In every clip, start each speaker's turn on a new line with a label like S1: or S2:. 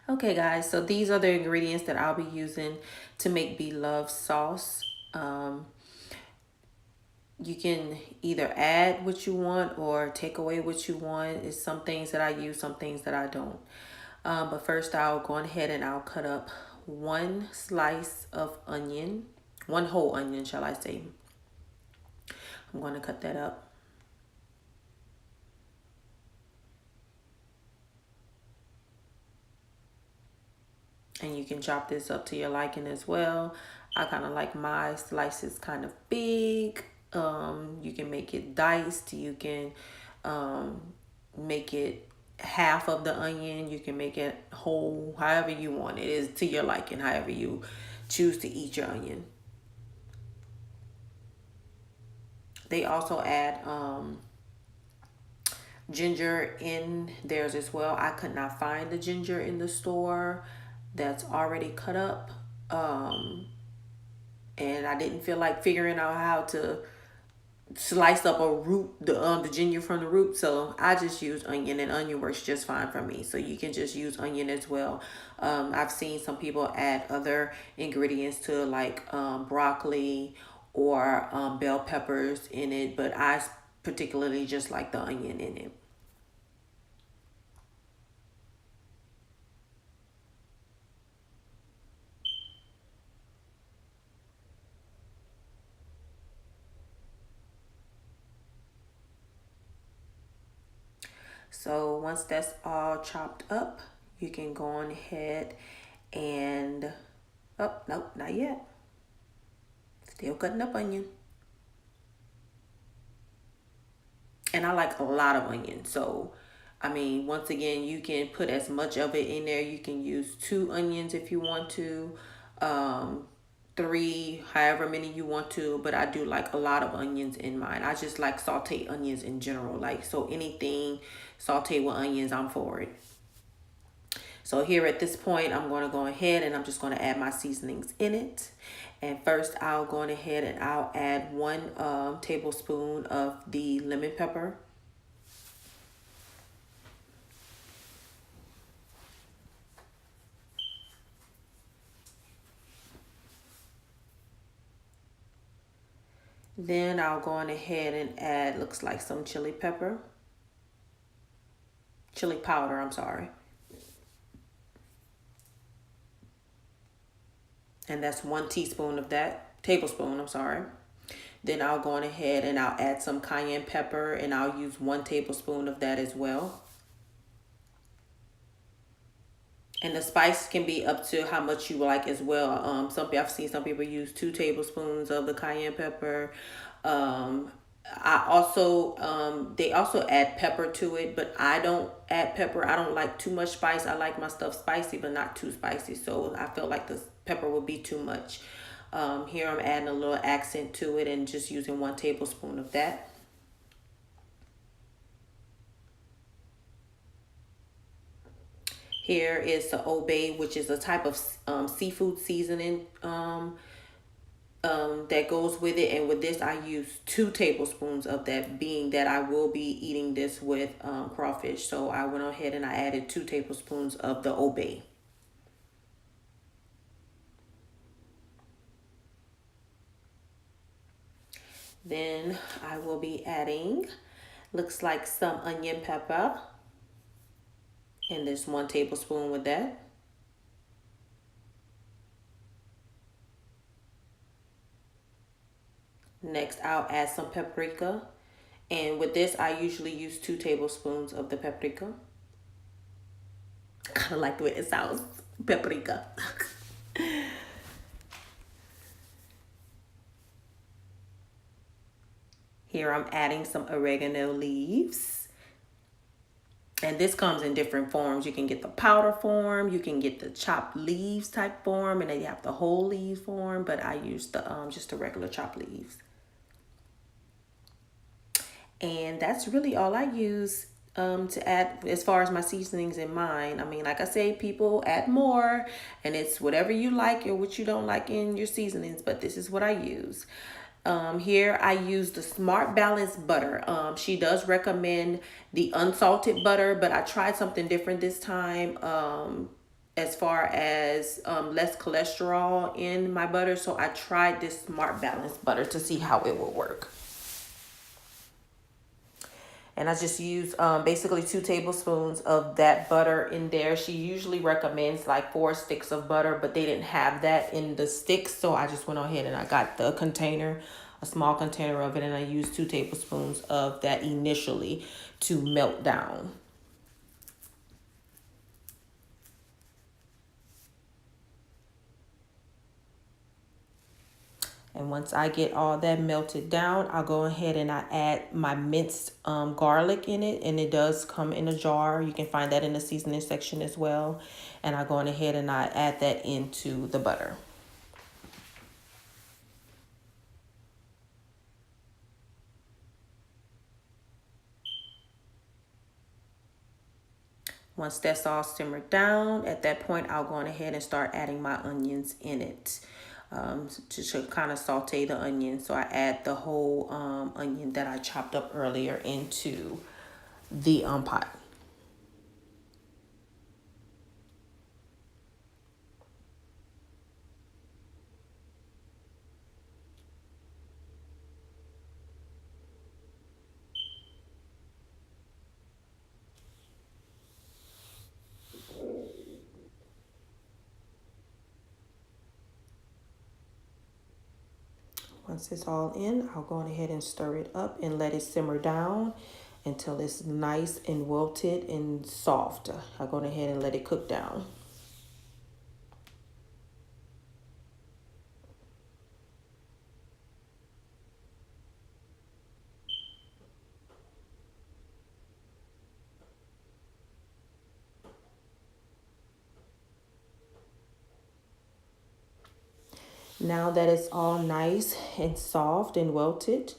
S1: Okay guys, so these are the ingredients that I'll be using to make Blove sauce. You can either add what you want or take away what you want. It's some things that I use, some things that I don't. But first I'll go ahead and I'll cut up one slice of onion, one whole onion, shall I say. I'm going to cut that up. And you can chop this up to your liking as well. I kind of like my slices kind of big. You can make it diced. You can make it half of the onion. You can make it whole, however you want. It is to your liking, however you choose to eat your onion. They also add ginger in theirs as well. I could not find the ginger in the store that's already cut up. And I didn't feel like figuring out how to slice up a root, the ginger from the root. So I just use onion, and onion works just fine for me. So you can just use onion as well. I've seen some people add other ingredients to like broccoli or bell peppers in it, but I particularly just like the onion in it. So once that's all chopped up, you can go on ahead and, oh, nope, not yet. Still cutting up onion. And I like a lot of onion. So, I mean, once again, you can put as much of it in there. You can use 2 onions if you want to, 3, however many you want to. But I do like a lot of onions in mine. I just like sauteed onions in general. Like, so anything sauteed with onions, I'm for it. So here at this point, I'm going to go ahead and I'm just going to add my seasonings in it. And first, I'll go ahead and I'll add 1 tablespoon of the lemon pepper. Then I'll go on ahead and add, looks like some chili pepper. Chili powder, I'm sorry. And that's 1 teaspoon of that, tablespoon, I'm sorry. Then I'll go on ahead and I'll add some cayenne pepper, and I'll use 1 tablespoon of that as well. And the spice can be up to how much you like as well. I've seen some people use 2 tablespoons of the cayenne pepper. I also they also add pepper to it, but I don't add pepper. I don't like too much spice. I like my stuff spicy, but not too spicy. So I feel like the pepper would be too much. Here I'm adding a little accent to it and just using 1 tablespoon of that. Here is the Obey, which is a type of seafood seasoning that goes with it. And with this, I use 2 tablespoons of that, being that I will be eating this with crawfish. So I went ahead and I added 2 tablespoons of the Obey. Then I will be adding, looks like some onion pepper. And there's 1 tablespoon with that. Next, I'll add some paprika. And with this, I usually use 2 tablespoons of the paprika. Kind of like the way it sounds, paprika. Here I'm adding some oregano leaves. And this comes in different forms. You can get the powder form, you can get the chopped leaves type form, and then you have the whole leaves form, but I use the just the regular chopped leaves. And that's really all I use to add as far as my seasonings in mine. I mean, like I say, people add more, and it's whatever you like or what you don't like in your seasonings, but this is what I use. Here I use the Smart Balance butter. She does recommend the unsalted butter, but I tried something different this time. as far as less cholesterol in my butter. So I tried this Smart Balance butter to see how it will work. And I just use basically 2 tablespoons of that butter in there. She usually recommends like 4 sticks of butter, but they didn't have that in the sticks. So I just went ahead and I got the container, a small container of it, and I used 2 tablespoons of that initially to melt down. And once I get all that melted down, I'll go ahead and I add my minced garlic in it. And it does come in a jar. You can find that in the seasoning section as well. And I go ahead and I add that into the butter. Once that's all simmered down, at that point, I'll go ahead and start adding my onions in it. To kind of saute the onion. So I add the whole onion that I chopped up earlier into the pot. Once it's all in, I'll go ahead and stir it up and let it simmer down until it's nice and wilted and soft. I'll go ahead and let it cook down. Now that it's all nice and soft and wilted,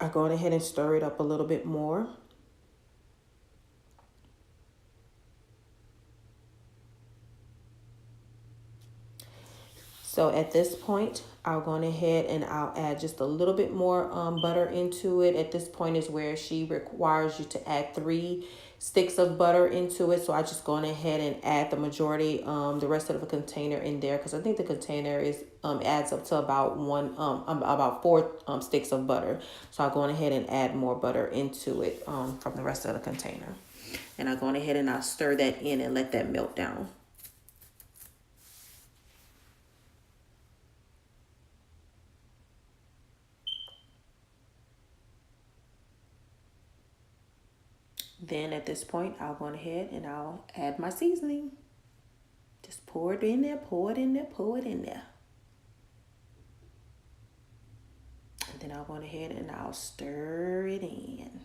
S1: I go ahead and stir it up a little bit more. So at this point, I'll go ahead and I'll add just a little bit more butter into it. At this point is where she requires you to add 3 sticks of butter into it. So I just go ahead and add the majority, the rest of the container in there, because I think the container is adds up to about about 4 sticks of butter. So I'll go ahead and add more butter into it from the rest of the container. And I go ahead and I stir that in and let that melt down. Then at this point, I'll go ahead and I'll add my seasoning. Just pour it in there, pour it in there, pour it in there. And then I'll go ahead and I'll stir it in.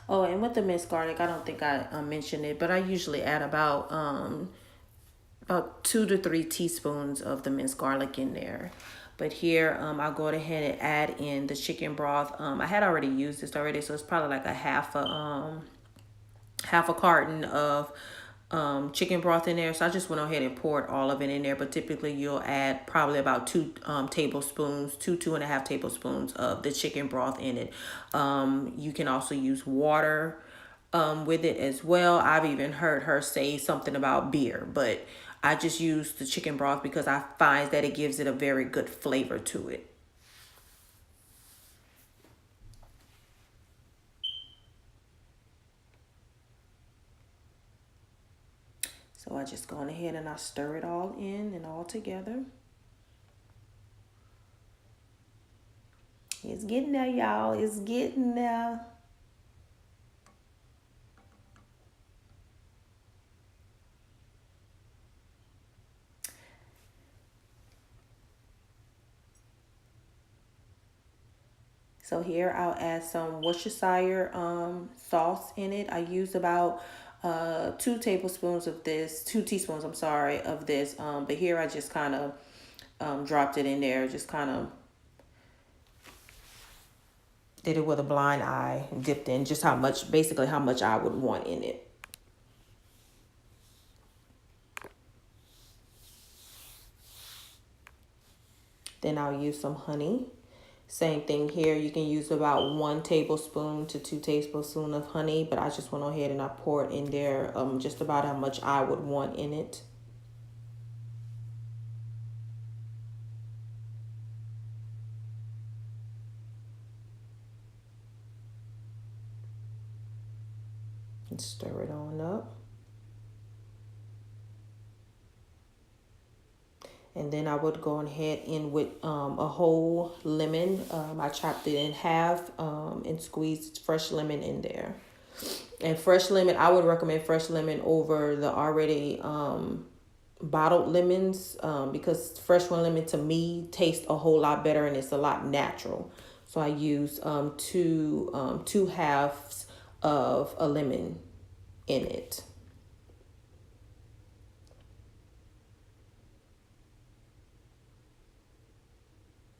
S1: Oh, and with the minced garlic, I don't think I mentioned it, but I usually add about 2 to 3 teaspoons of the minced garlic in there. But here, I'll go ahead and add in the chicken broth. I had already used this already, so it's probably like a half a carton of chicken broth in there. So I just went ahead and poured all of it in there. But typically you'll add probably about 2 tablespoons, 2.5 tablespoons of the chicken broth in it. You can also use water with it as well. I've even heard her say something about beer, but I just use the chicken broth because I find that it gives it a very good flavor to it. So I just go ahead and I stir it all in and all together. It's getting there, y'all. It's getting there. So here I'll add some Worcestershire sauce in it. I use about 2 tablespoons of this, 2 teaspoons, I'm sorry, of this. But here I just kind of dropped it in there, just kind of Did it with a blind eye, dipped in just how much, basically how much I would want in it. Then I'll use some honey. Same thing here. You can use about 1 tablespoon to 2 tablespoons of honey, but I just went ahead and I poured in there just about how much I would want in it. And stir it on up. And then I would go ahead in with a whole lemon. I chopped it in half and squeezed fresh lemon in there. And fresh lemon, I would recommend fresh lemon over the already bottled lemons because fresh lemon to me tastes a whole lot better and it's a lot natural. So I use two halves of a lemon in it.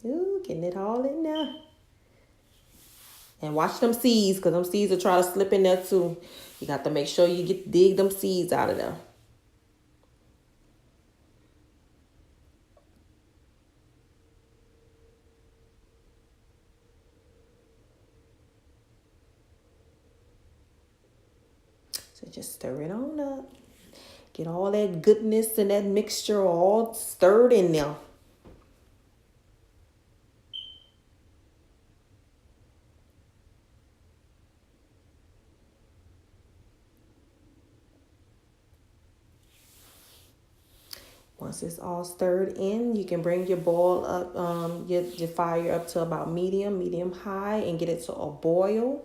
S1: Ooh, getting it all in there. And watch them seeds, because them seeds will try to slip in there too. You got to make sure you dig them seeds out of there. So just stir it on up. Get all that goodness and that mixture all stirred in there. Once it's all stirred in, you can bring your boil up, your fire up to about medium high, and get it to a boil.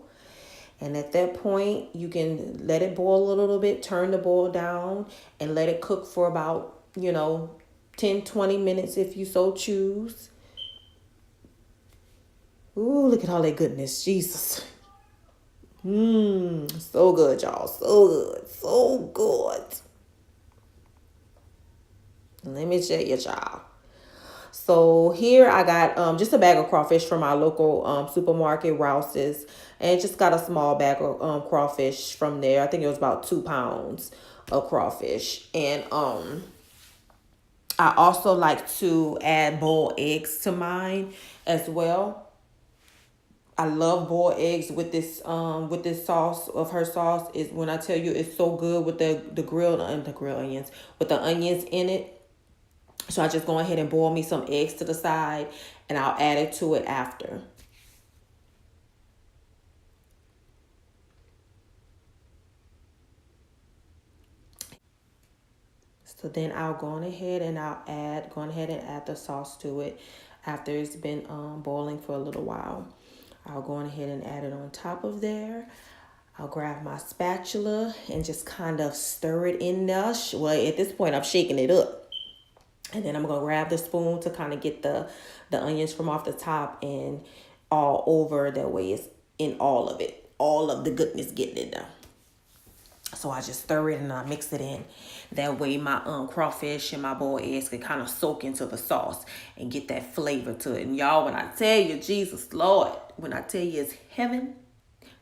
S1: And at that point, you can let it boil a little bit, turn the boil down, and let it cook for about, 10-20 minutes if you so choose. Ooh, look at all that goodness, Jesus. So good, y'all. So good. So good. Let me tell you, y'all. So here I got just a bag of crawfish from our local supermarket, Rouse's. And just got a small bag of crawfish from there. I think it was about 2 pounds of crawfish. And I also like to add boiled eggs to mine as well. I love boiled eggs with this sauce of her sauce. Is when I tell you it's so good with the grilled onions, with the onions in it. So I just go ahead and boil me some eggs to the side, and I'll add it to it after. So then I'll go ahead and add the sauce to it after it's been boiling for a little while. I'll go ahead and add it on top of there. I'll grab my spatula and just kind of stir it in there. Well, at this point, I'm shaking it up. And then I'm going to grab the spoon to kind of get the onions from off the top and all over. That way it's in all of it. All of the goodness getting in there. So I just stir it and I mix it in. That way my crawfish and my boiled eggs can kind of soak into the sauce and get that flavor to it. And y'all, when I tell you, Jesus, Lord, when I tell you it's heaven,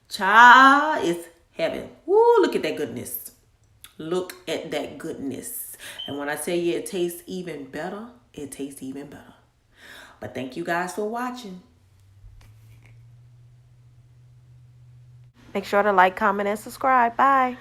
S1: child, it's heaven. Woo, look at that goodness. Look at that goodness. And when I tell you it tastes even better, it tastes even better. But thank you guys for watching. Make sure to like, comment, and subscribe. Bye.